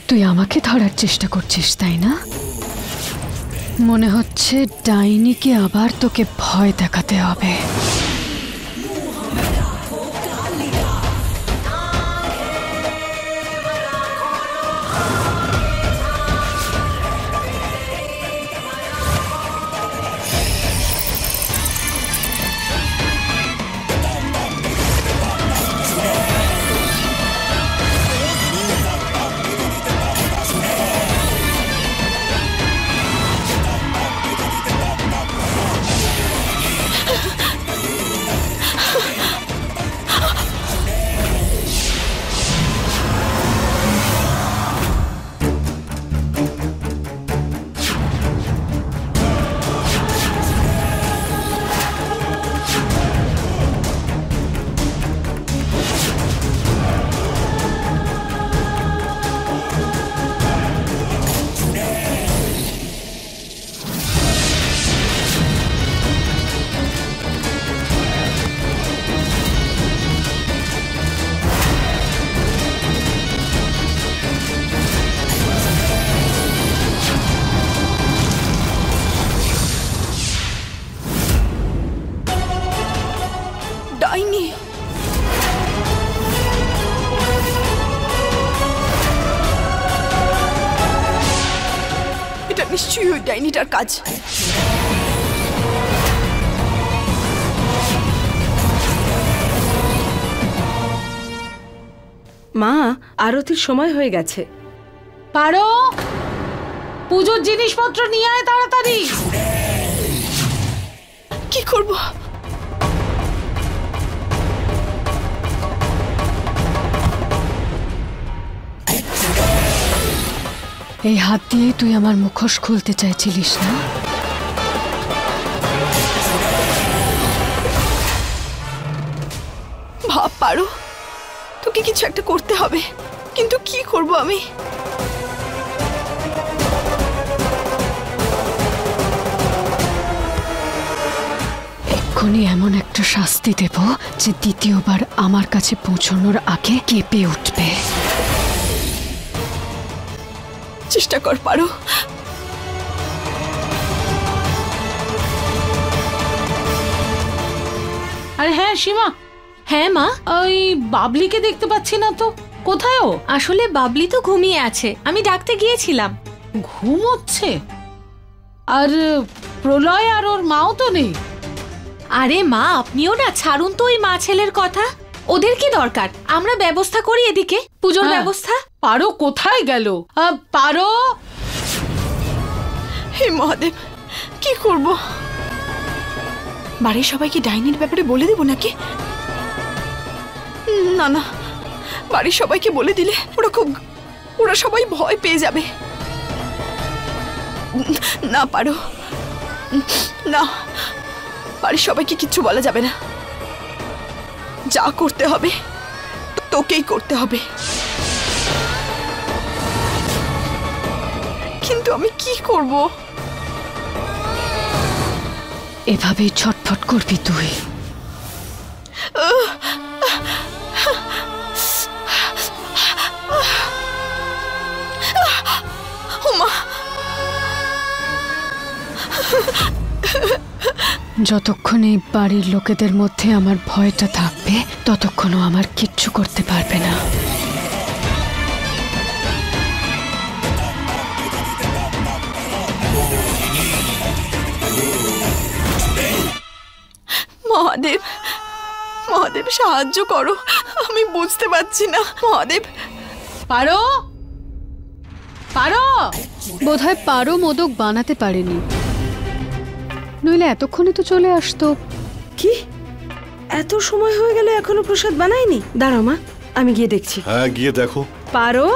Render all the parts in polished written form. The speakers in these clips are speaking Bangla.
তুই আমাকে ধরার চেষ্টা করছিস তাই না? মনে হচ্ছে ডাইনিকে আবার তোকে ভয় দেখাতে হবে। ডাইনি, এটা নিশ্চয়ই ওই ডাইনিটার কাজ। মা, আরতির সময় হয়ে গেছে। পারো, পুজোর জিনিসপত্র নিয়ে আয় তাড়াতাড়ি। কি করব? এই হাত দিয়ে তুই আমার মুখোশ খুলতে চাইছিলিস না? ভাব পারো, তোকে কিছু একটা করতে হবে, কিন্তু কি করব আমি? এক্ষুনি এমন একটা শাস্তি দেব যে দ্বিতীয়বার আমার কাছে পৌঁছানোর আগে কেঁপে উঠবে। চেষ্টা কর পারো। আরে হ্যাঁ সীমা। হ্যাঁ মা, ওই বাবলিকে দেখতে পাচ্ছি না তো, কোথায় ও? আসলে বাবলি তো ঘুমিয়ে আছে, আমি ডাকতে গিয়েছিলাম। ঘুমোচ্ছে? আর প্রলয় আর ওর মাও তো নেই। আরে মা, আপনিও না ছাড়ুন তো ওই মা ছেলের কথা। ওদের কি দরকার? আমরা ব্যবস্থা করি এদিকে পুজোর ব্যবস্থা। পারো কোথায় গেল? পারো। হে মহাদেব, কি করব? বাড়ির সবাইকে ডাইনির ব্যাপারে বলে দেব নাকি? না না, বাড়ির সবাইকে বলে দিলে ওরা সবাই ভয় পেয়ে যাবে। না পারো, না, বাড়ির সবাইকে কিচ্ছু বলা যাবে না। যা করতে হবে তোকেই করতে হবে। কিন্তু আমি কি করব? এভাবেই ছটফট করবি তুই। যতক্ষণ এই বাড়ির লোকেদের মধ্যে আমার ভয়টা থাকবে ততক্ষণও আমার কিচ্ছু করতে পারবে না। মহাদেব, মহাদেব সাহায্য করো, আমি বুঝতে পারছি না। মহাদেব। পারো, পারো। বোধহয় পারো মোদক বানাতে পারেনি, নইলে এতক্ষণে তো চলে আসতো। কি এত সময় হয়ে গেল এখনো প্রসাদ বানায়নি? দাঁড়াও মা, আমি গিয়ে দেখছি। হ্যাঁ, গিয়ে দেখো। পারো।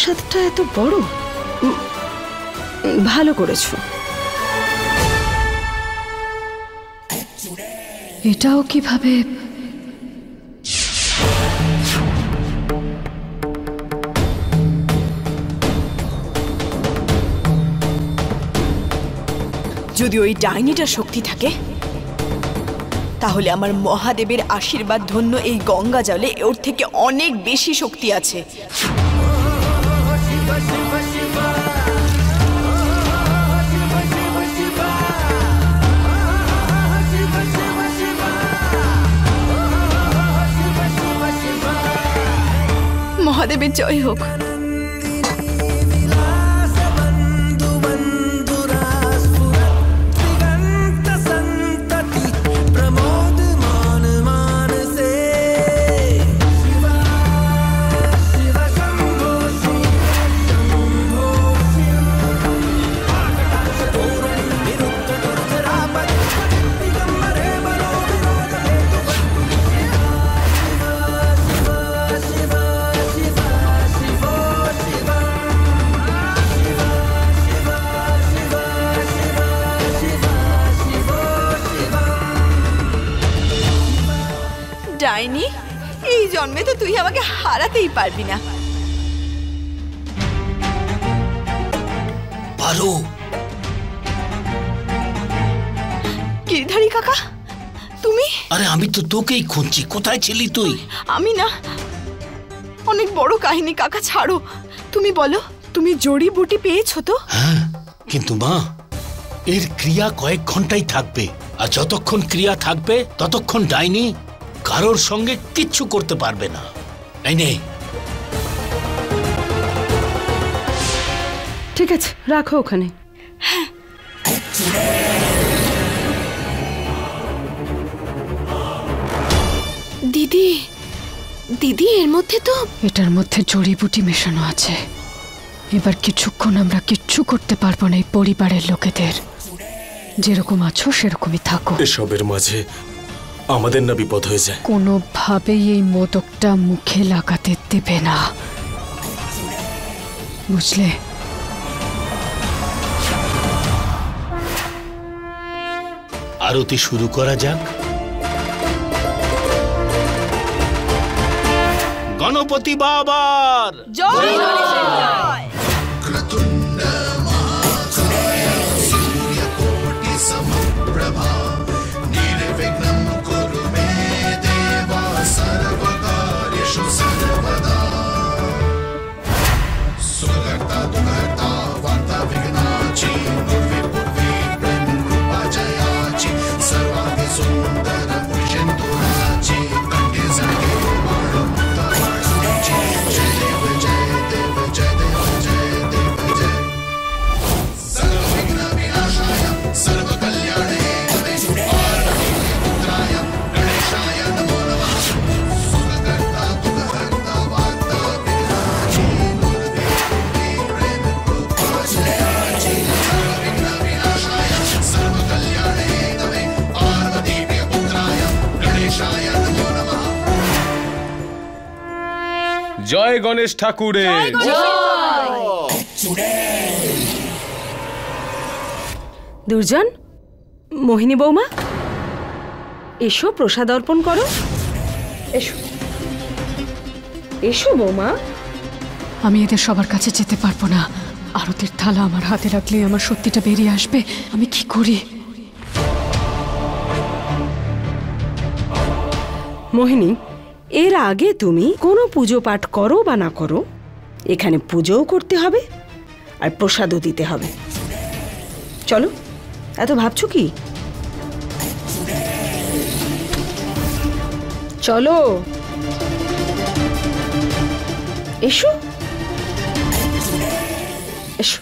প্রসাদটা এত বড়। ভালো করেছো। এটাও কিভাবে? যদি ওই ডাইনিটার শক্তি থাকে তাহলে আমার মহাদেবের আশীর্বাদ ধন্য এই গঙ্গা জলে ওর থেকে অনেক বেশি শক্তি আছে। মহাদেবের জয় হোক। ডাইনি, এই জন্মে তো তুই আমাকে হারাতেই পারবি না। পারো। গিরধারী কাকা, তুমি? আরে আমি তো তোকেই খুঁজছি, কোথায় ছিলি তুই? আমি না, অনেক বড় কাহিনী কাকা, ছাড়ো। তুমি বলো, তুমি জড়িবুটি পেয়েছো তো? হ্যাঁ, কিন্তু মা এর ক্রিয়া কয়েক ঘন্টাই থাকবে, আর যতক্ষণ ক্রিয়া থাকবে ততক্ষণ ডাইনি কারোর সঙ্গে কিচ্ছু করতে পারবে না। এই নে। ঠিক আছে, রাখো ওখানে। দিদি, দিদি এর মধ্যে তো এটার মধ্যে জড়িবুটি মেশানো আছে। এবার কিছুক্ষণ আমরা কিচ্ছু করতে পারবো না এই পরিবারের লোকেদের। যেরকম আছো সেরকমই থাকো। এসবের মাঝে আমাদের না বিপদ হয়ে যায়। কোনোভাবেই এই মোদকটা মুখে লাগাতে দেবে না, বুঝলে? আরতি শুরু করা যাক। গণপতি বাবার জয়। জয় গণেশ ঠাকুরের। দুর্জন, মোহিনী বৌমা, এসো প্রসাদ অর্পণ করো। এসো এসো বৌমা। আমি এদের সবার কাছে যেতে পারবো না। আরতির থালা আমার হাতে রাখলে আমার সত্যিটা বেরিয়ে আসবে। আমি কি করি? মোহিনী, এর আগে তুমি কোনো পুজো পাঠ করো বা না করো, এখানে পুজোও করতে হবে আর প্রসাদও দিতে হবে। চলো, এত ভাবছো কি? চলো, এসো এসো।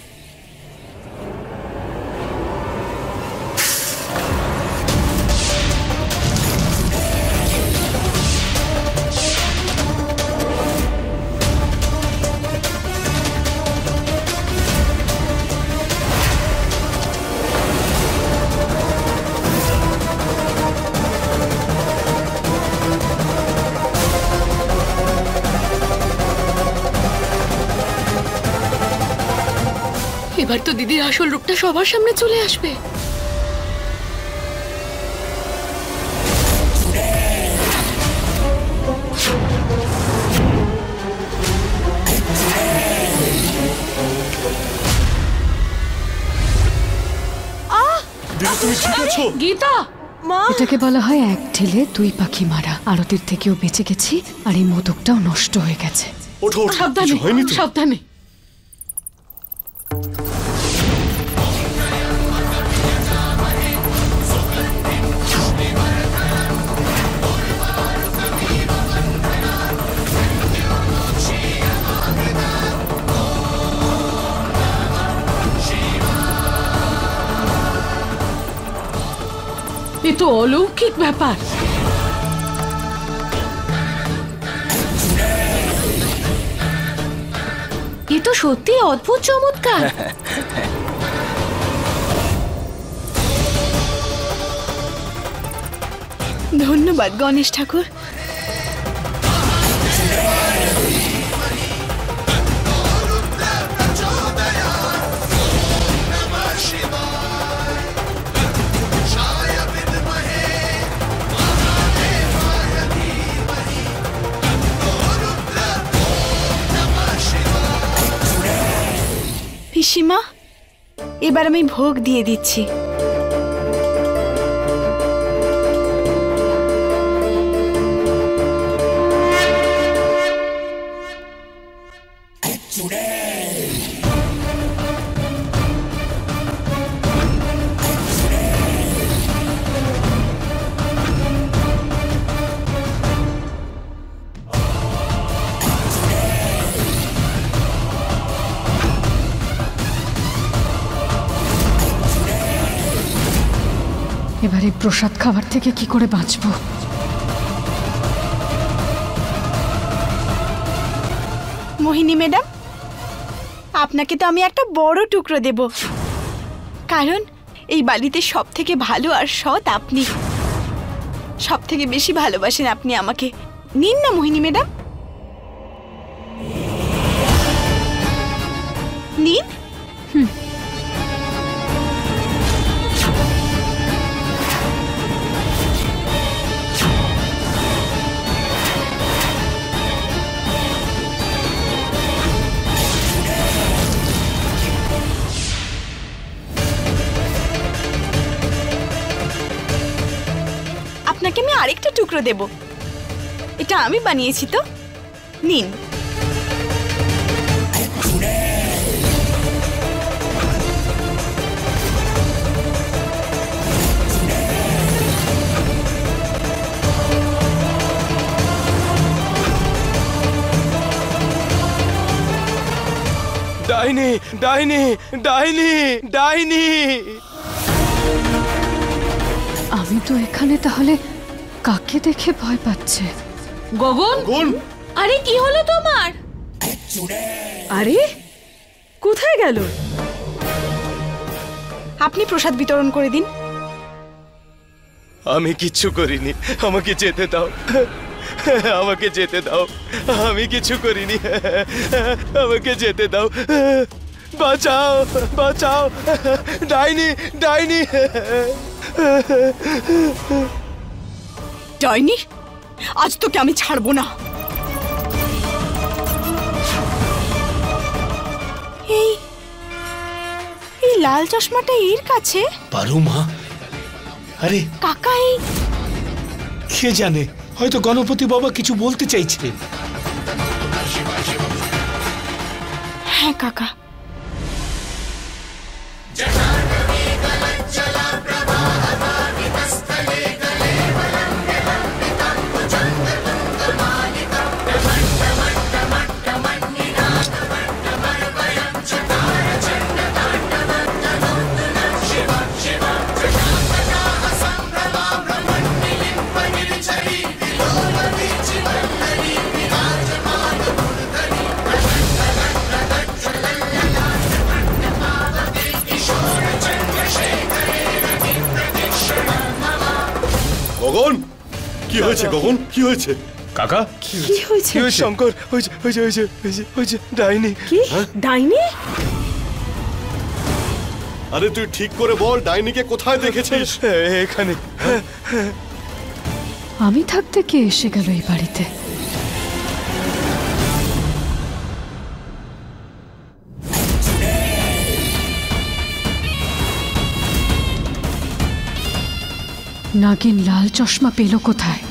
এবার তো দিদির আসল রূপটা সবার সামনে চলে আসবে। দিদি তুমি ঠিক আছো? গীতা, এটাকে বলা হয় এক ঢিলে দুই পাখি মারা। আরতির থেকেও বেঁচে গেছি, আর এই মোদকটাও নষ্ট হয়ে গেছে। ওঠো ওঠো, সাবধানে কিছু হয়নি তো? সাবধানে। এ তো অলৌকিক ব্যাপার। এ তো সত্যি অদ্ভুত চমৎকার। ধন্যবাদ গণেশ ঠাকুর। পিসিমা, এবার আমি ভোগ দিয়ে দিচ্ছি। এবার এই প্রসাদ খাবার থেকে কি করে বাঁচবো? মোহিনী ম্যাডাম, আপনাকে তো আমি একটা বড় টুকরো দেব, কারণ এই বাড়িতে সব থেকে ভালো আর সৎ আপনি। সব থেকে বেশি ভালোবাসেন আপনি আমাকে। নিন না মোহিনী ম্যাডাম, নিন। আপনাকে আমি আরেকটা টুকরো দেব, এটা আমি বানিয়েছি তো, নিন। ডাইনি ডাইনি ডাইনি ডাইনি। আমি তো এখানে, তাহলে কাকে দেখে ভয় পাচ্ছে? গগন, কোন? আরে কি হলো তোমার? আরে কোথায় গেল? আপনি প্রসাদ বিতরণ করে দিন। আমি কিচ্ছু করিনি, আমাকে যেতে দাও, আমাকে যেতে দাও, আমি কিছু করিনি, আমাকে যেতে দাও, বাঁচাও বাঁচাও, ডাইনি ডাইনি। ডাইনি, আজ তোকে আমি ছাড়বো না। এই এই লাল চশমাটা এর কাছে? পারু মা, আরে কাকা, এই কে জানে, হয়তো গণপতি বাবা কিছু বলতে চাইছিলেন। হ্যাঁ কাকা। গগন, কি হয়েছে গগন, কি হয়েছে? কাকা, কি হয়েছে? শঙ্কর, ওই যে ডাইনি। কি ডাইনি? আরে তুই ঠিক করে বল, ডাইনিকে কোথায় দেখেছিস? এখানে। আমি থাকতে কে এসে গেল এই বাড়িতে? নাগিন লাল চশমা পেল কোথায়?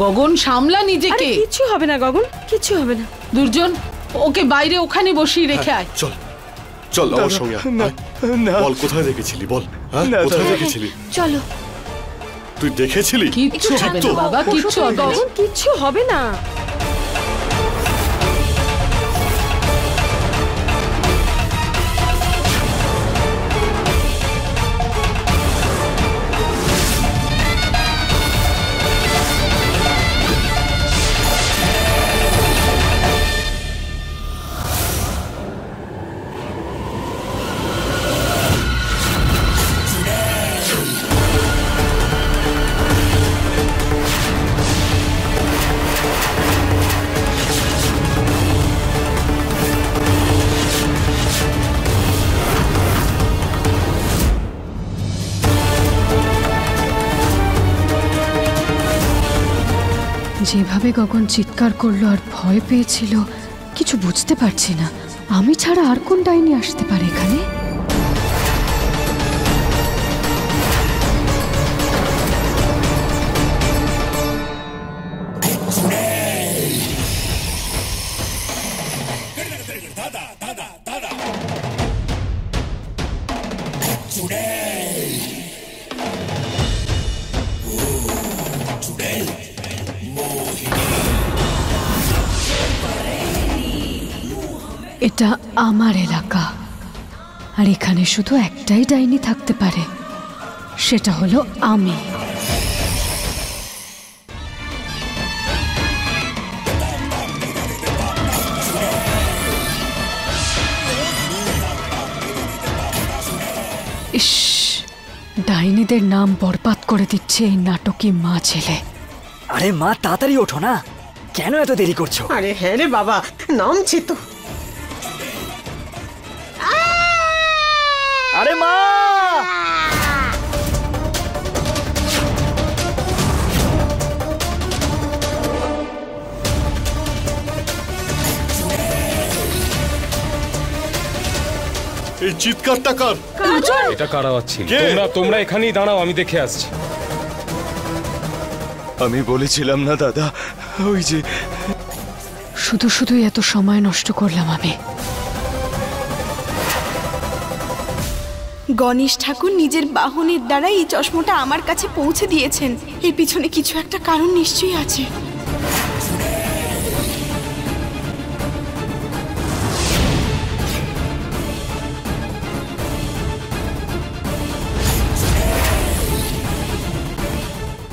গগন সামলা নিজেকে। কিচ্ছু হবে না গগন, কিচ্ছু হবে না। দুর্জন, ওকে বাইরে ওখানে বসিয়ে রেখে আয়। চল চল আমার সঙ্গে বল, কোথায় দেখেছিলি বল? কোথায় দেখেছিলি? চলো। তুই দেখেছিলি? কিচ্ছু হবে না বাবা, কিচ্ছু হবে না। গগন কিচ্ছু হবে না। যেভাবে গগন চিৎকার করলো আর ভয় পেয়েছিল, কিছু বুঝতে পারছি না। আমি ছাড়া আর কোন ডাইনি আসতে পারে এখানে? এটা আমার এলাকা, আর এখানে শুধু একটাই ডাইনি থাকতে পারে, সেটা হলো আমি। ইস, ডাইনিদের নাম বরবাদ করে দিচ্ছে এই নাটকী মা ছেলে। আরে মা, তাড়াতাড়ি ওঠো না, কেন এত দেরি করছো? আরে হ্যাঁ রে বাবা, নামছি তো। আরে মা! এই চিৎকারটা কার? এটা কারা ছিল? তোমরা এখানেই দাঁড়াও, আমি দেখে আসছি। আমি বলেছিলাম না দাদা, ওই যে শুধু শুধুই এত সময় নষ্ট করলাম আমি। গণেশ ঠাকুর নিজের বাহনের দ্বারা এই চশমাটা আমার কাছে পৌঁছে দিয়েছেন। এর পিছনে কিছু একটা কারণ নিশ্চয়ই আছে।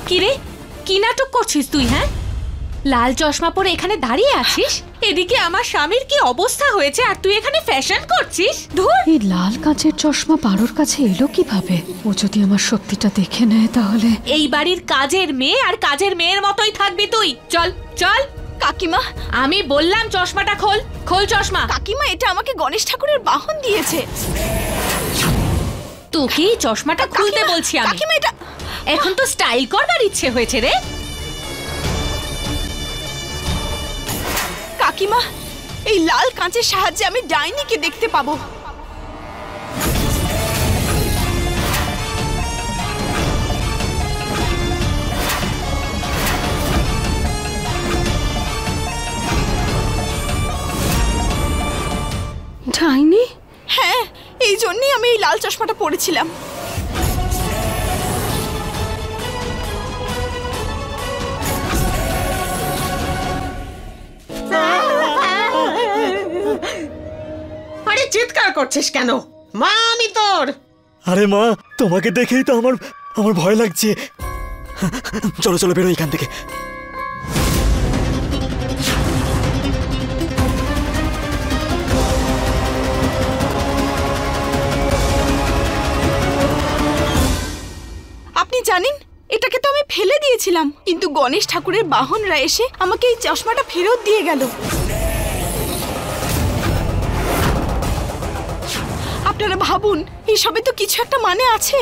কিরে, কি নাটক করছিস তুই? হ্যাঁ, লাল চশমা পরে এখানে দাঁড়িয়ে আছিস, এদিকে আমার স্বামীর কি অবস্থা হয়েছে আর তুই এখানে ফ্যাশন করছিস? ধুর! এই লাল কাঁচের চশমা পারোর কাছে এলো কিভাবে? ও যদি আমার সত্যিটা দেখে নেয় তাহলে। এই বাড়ির কাজের মেয়ে আর কাজের মেয়ের মতোই থাকবি তুই। চল চল। কাকিমা, আমি বললাম চশমাটা খোল, খোল চশমা। কাকিমা, এটা আমাকে গণেশ ঠাকুরের বাহন দিয়েছে। তোকে চশমাটা খুলতে বলছি আমি। কাকিমা, এটা এখন তো স্টাইল করবার ইচ্ছে হয়েছে রে। কাকিমা, এই লাল কাঁচের সাহায্যে আমি ডাইনিকে দেখতে পাবো। ডাইনি? হ্যাঁ, এই জন্যই আমি এই লাল চশমাটা পরেছিলাম। বাড়ি চিৎকার করছিস কেন? মা আমি তোর। আরে মা, তোমাকে দেখেই তো আমার আমার ভয় লাগছে। চলো চলো, বেরো এখান থেকে। আপনি জানেন, এটাকে তো আমি ফেলে দিয়েছিলাম, কিন্তু গণেশ ঠাকুরের বাহনরা এসে আমাকে এই চশমাটা ফেরত দিয়ে গেল। আপনারা ভাবুন, এইসবে তো কিছু একটা মানে আছে।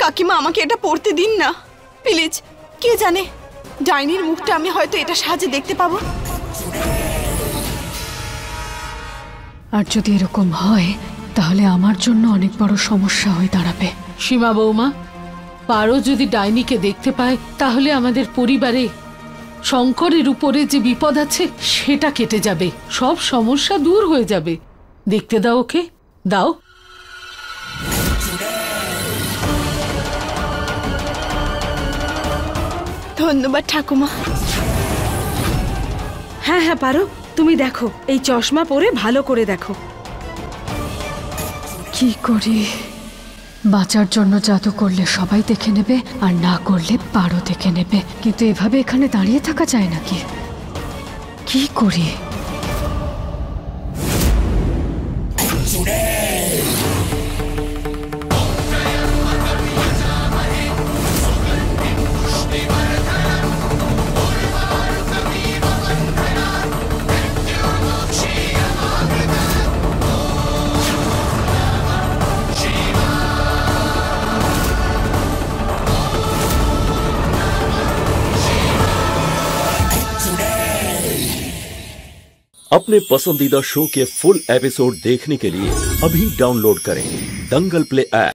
কাকিমা, আমাকে এটা পড়তে দিন না প্লিজ। কে জানে, ডাইনির মুখটা আমি হয়তো এটা সাহায্যে দেখতে পাবো। আর যদি এরকম হয় তাহলে আমার জন্য অনেক বড় সমস্যা হয়ে দাঁড়াবে। সীমা বৌমা, পারো যদি ডাইনিকে দেখতে পায় তাহলে আমাদের পরিবারে শঙ্করের উপরে যে বিপদ আছে সেটা কেটে যাবে, সব সমস্যা দূর হয়ে যাবে। দেখতে দাও ওকে, দাও। ধন্যবাদ ঠাকুমা। হ্যাঁ হ্যাঁ পারো, তুমি দেখো, এই চশমা পরে ভালো করে দেখো। কি করি? বাঁচার জন্য জাদু করলে সবাই দেখে নেবে, আর না করলে পারো দেখে নেবে, কিন্তু এভাবে এখানে দাঁড়িয়ে থাকা যায় নাকি? কি করি? अपने पसंदीदा शो के फुल एपिसोड देखने के लिए अभी डाउनलोड करें दंगल प्ले ऐप।